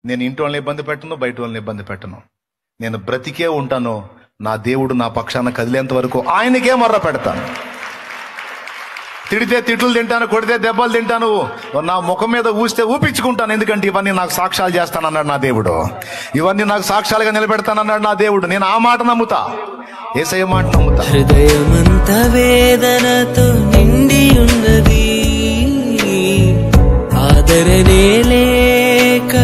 నేను ఇంటి వాళ్ళని ఇబ్బంది పెట్టను, బయట వాళ్ళని ఇబ్బంది పెట్టను. నేను బ్రతికే ఉంటాను. నా దేవుడు నా పక్షాన కదిలేంత వరకు ఆయనకే మొర్ర పెడతాను. తిడితే తిట్లు తింటాను, కొడితే దెబ్బలు తింటాను, నా ముఖం మీద ఊస్తే ఊపించుకుంటాను. ఎందుకంటే ఇవన్నీ నాకు సాక్ష్యాలు చేస్తానన్నాడు నా దేవుడు. ఇవన్నీ నాకు సాక్ష్యాలుగా నిలబెడతానన్నాడు నా దేవుడు. నేను ఆ మాట నమ్ముతా, యేసయ్య మాట నమ్ముతా. హృదయమంత వేదనతో నిండి ఉన్నది, ఆదరణే లేక